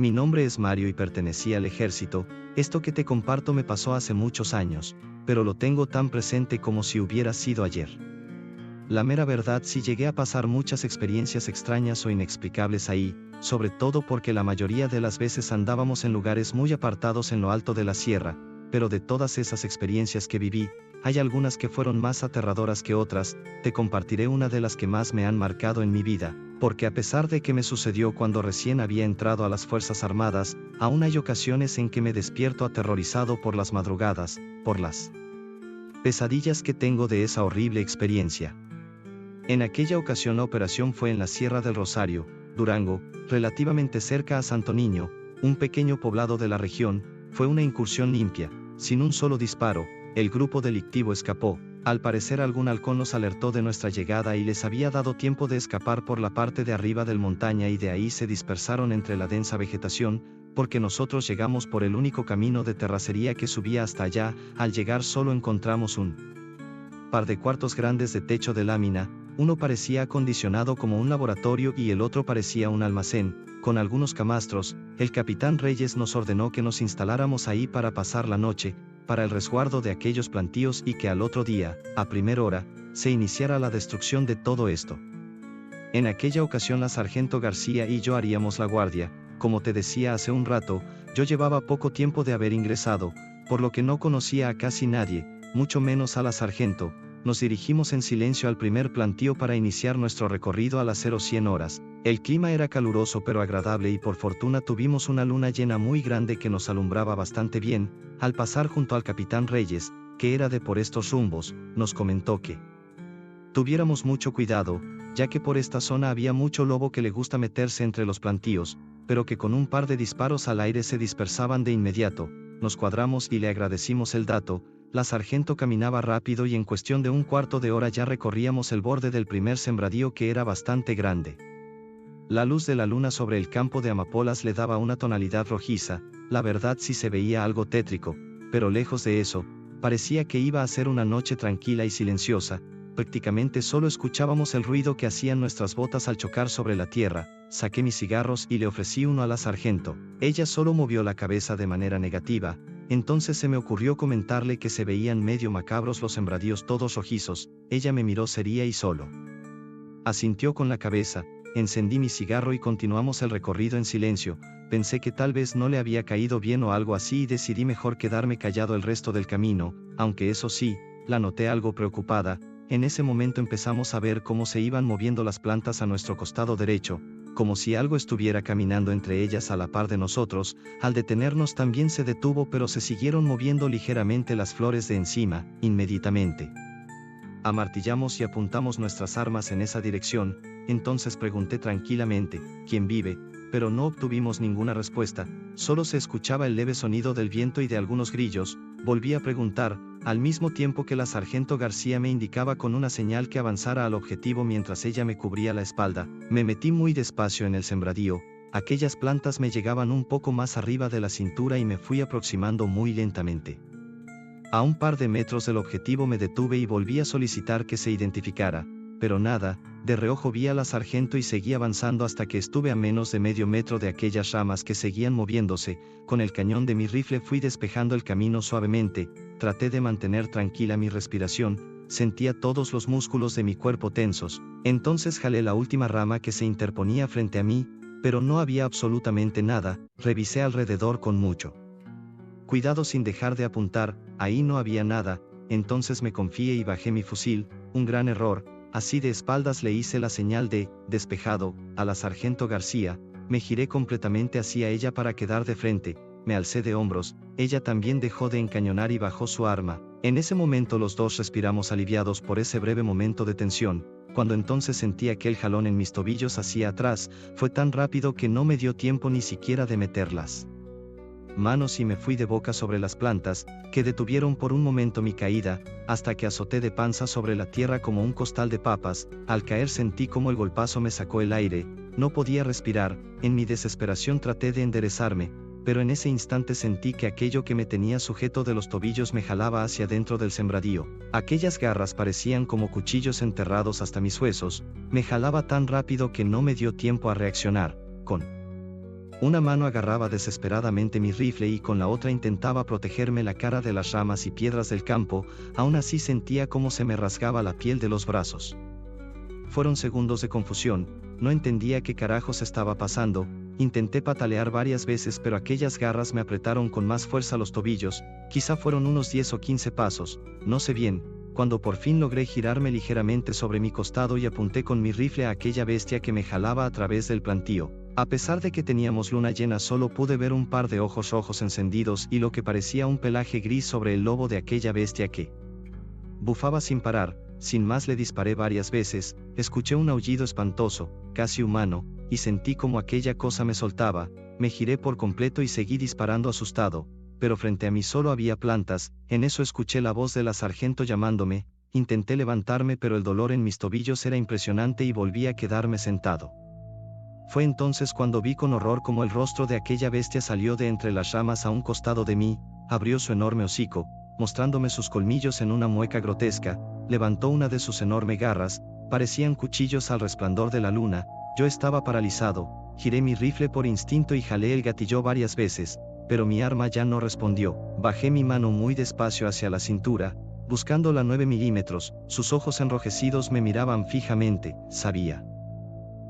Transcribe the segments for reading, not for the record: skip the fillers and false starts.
Mi nombre es Mario y pertenecía al ejército. Esto que te comparto me pasó hace muchos años, pero lo tengo tan presente como si hubiera sido ayer. La mera verdad, sí llegué a pasar muchas experiencias extrañas o inexplicables ahí, sobre todo porque la mayoría de las veces andábamos en lugares muy apartados en lo alto de la sierra, pero de todas esas experiencias que viví, hay algunas que fueron más aterradoras que otras. Te compartiré una de las que más me han marcado en mi vida, porque a pesar de que me sucedió cuando recién había entrado a las Fuerzas Armadas, aún hay ocasiones en que me despierto aterrorizado por las madrugadas, por las pesadillas que tengo de esa horrible experiencia. En aquella ocasión la operación fue en la Sierra del Rosario, Durango, relativamente cerca a Santo Niño, un pequeño poblado de la región. Fue una incursión limpia, sin un solo disparo. El grupo delictivo escapó. Al parecer algún halcón los alertó de nuestra llegada y les había dado tiempo de escapar por la parte de arriba del montaña, y de ahí se dispersaron entre la densa vegetación, porque nosotros llegamos por el único camino de terracería que subía hasta allá. Al llegar solo encontramos un par de cuartos grandes de techo de lámina. Uno parecía acondicionado como un laboratorio y el otro parecía un almacén, con algunos camastros. El capitán Reyes nos ordenó que nos instaláramos ahí para pasar la noche, para el resguardo de aquellos plantíos, y que al otro día, a primera hora, se iniciara la destrucción de todo esto. En aquella ocasión la sargento García y yo haríamos la guardia. Como te decía hace un rato, yo llevaba poco tiempo de haber ingresado, por lo que no conocía a casi nadie, mucho menos a la sargento. Nos dirigimos en silencio al primer plantío para iniciar nuestro recorrido a las 0100 horas. El clima era caluroso pero agradable y por fortuna tuvimos una luna llena muy grande que nos alumbraba bastante bien. Al pasar junto al capitán Reyes, que era de por estos rumbos, nos comentó que tuviéramos mucho cuidado, ya que por esta zona había mucho lobo que le gusta meterse entre los plantíos, pero que con un par de disparos al aire se dispersaban de inmediato. Nos cuadramos y le agradecimos el dato. La sargento caminaba rápido y en cuestión de un cuarto de hora ya recorríamos el borde del primer sembradío, que era bastante grande. La luz de la luna sobre el campo de amapolas le daba una tonalidad rojiza. La verdad sí se veía algo tétrico, pero lejos de eso, parecía que iba a ser una noche tranquila y silenciosa. Prácticamente solo escuchábamos el ruido que hacían nuestras botas al chocar sobre la tierra. Saqué mis cigarros y le ofrecí uno a la sargento. Ella solo movió la cabeza de manera negativa. Entonces se me ocurrió comentarle que se veían medio macabros los sembradíos todos rojizos. Ella me miró seria y solo asintió con la cabeza. Encendí mi cigarro y continuamos el recorrido en silencio. Pensé que tal vez no le había caído bien o algo así y decidí mejor quedarme callado el resto del camino, aunque eso sí, la noté algo preocupada. En ese momento empezamos a ver cómo se iban moviendo las plantas a nuestro costado derecho, como si algo estuviera caminando entre ellas a la par de nosotros. Al detenernos también se detuvo, pero se siguieron moviendo ligeramente las flores de encima. Inmediatamente amartillamos y apuntamos nuestras armas en esa dirección. Entonces pregunté tranquilamente, ¿quién vive? Pero no obtuvimos ninguna respuesta, solo se escuchaba el leve sonido del viento y de algunos grillos. Volví a preguntar, al mismo tiempo que la sargento García me indicaba con una señal que avanzara al objetivo mientras ella me cubría la espalda. Me metí muy despacio en el sembradío. Aquellas plantas me llegaban un poco más arriba de la cintura y me fui aproximando muy lentamente. A un par de metros del objetivo me detuve y volví a solicitar que se identificara, pero nada. De reojo vi a la sargento y seguí avanzando hasta que estuve a menos de medio metro de aquellas ramas que seguían moviéndose. Con el cañón de mi rifle fui despejando el camino suavemente. Traté de mantener tranquila mi respiración. Sentía todos los músculos de mi cuerpo tensos. Entonces jalé la última rama que se interponía frente a mí, pero no había absolutamente nada. Revisé alrededor con mucho cuidado sin dejar de apuntar. Ahí no había nada. Entonces me confié y bajé mi fusil. Un gran error. Así de espaldas le hice la señal de despejado a la sargento García. Me giré completamente hacia ella para quedar de frente. Me alcé de hombros. Ella también dejó de encañonar y bajó su arma. En ese momento los dos respiramos aliviados por ese breve momento de tensión. Cuando entonces sentí aquel jalón en mis tobillos hacia atrás, fue tan rápido que no me dio tiempo ni siquiera de meterlas manos y me fui de boca sobre las plantas, que detuvieron por un momento mi caída, hasta que azoté de panza sobre la tierra como un costal de papas. Al caer sentí como el golpazo me sacó el aire. No podía respirar. En mi desesperación traté de enderezarme, pero en ese instante sentí que aquello que me tenía sujeto de los tobillos me jalaba hacia dentro del sembradío. Aquellas garras parecían como cuchillos enterrados hasta mis huesos. Me jalaba tan rápido que no me dio tiempo a reaccionar. Con Una mano agarraba desesperadamente mi rifle y con la otra intentaba protegerme la cara de las ramas y piedras del campo, aún así sentía cómo se me rasgaba la piel de los brazos. Fueron segundos de confusión, no entendía qué carajos estaba pasando, intenté patalear varias veces pero aquellas garras me apretaron con más fuerza los tobillos, quizá fueron unos 10 o 15 pasos, no sé bien, cuando por fin logré girarme ligeramente sobre mi costado y apunté con mi rifle a aquella bestia que me jalaba a través del plantío. A pesar de que teníamos luna llena solo pude ver un par de ojos rojos encendidos y lo que parecía un pelaje gris sobre el lobo de aquella bestia que bufaba sin parar. Sin más le disparé varias veces, escuché un aullido espantoso, casi humano, y sentí como aquella cosa me soltaba, me giré por completo y seguí disparando asustado, pero frente a mí solo había plantas, en eso escuché la voz de la sargento llamándome, intenté levantarme pero el dolor en mis tobillos era impresionante y volví a quedarme sentado. Fue entonces cuando vi con horror cómo el rostro de aquella bestia salió de entre las ramas a un costado de mí, abrió su enorme hocico, mostrándome sus colmillos en una mueca grotesca, levantó una de sus enormes garras, parecían cuchillos al resplandor de la luna, yo estaba paralizado, giré mi rifle por instinto y jalé el gatillo varias veces, pero mi arma ya no respondió, bajé mi mano muy despacio hacia la cintura, buscando la 9 milímetros, sus ojos enrojecidos me miraban fijamente, sabía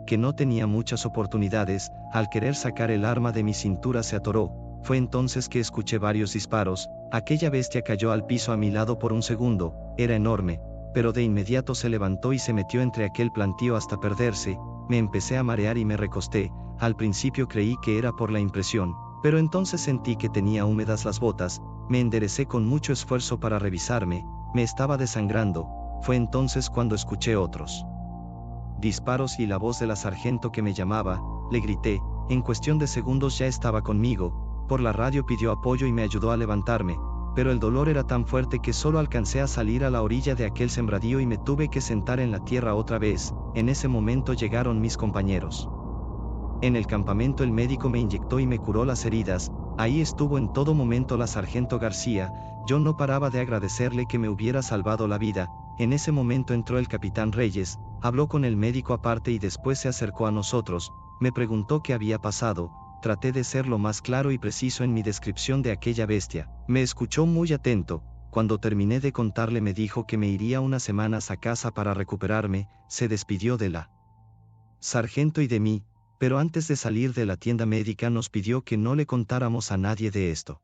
que no tenía muchas oportunidades, al querer sacar el arma de mi cintura se atoró, fue entonces que escuché varios disparos, aquella bestia cayó al piso a mi lado por un segundo, era enorme, pero de inmediato se levantó y se metió entre aquel plantío hasta perderse, me empecé a marear y me recosté, al principio creí que era por la impresión, pero entonces sentí que tenía húmedas las botas, me enderecé con mucho esfuerzo para revisarme, me estaba desangrando, fue entonces cuando escuché otros disparos y la voz de la sargento que me llamaba, le grité, en cuestión de segundos ya estaba conmigo, por la radio pidió apoyo y me ayudó a levantarme, pero el dolor era tan fuerte que solo alcancé a salir a la orilla de aquel sembradío y me tuve que sentar en la tierra otra vez, en ese momento llegaron mis compañeros. En el campamento el médico me inyectó y me curó las heridas, ahí estuvo en todo momento la sargento García, yo no paraba de agradecerle que me hubiera salvado la vida, en ese momento entró el capitán Reyes, habló con el médico aparte y después se acercó a nosotros, me preguntó qué había pasado, traté de ser lo más claro y preciso en mi descripción de aquella bestia, me escuchó muy atento, cuando terminé de contarle me dijo que me iría unas semanas a casa para recuperarme, se despidió de la sargento y de mí, pero antes de salir de la tienda médica nos pidió que no le contáramos a nadie de esto.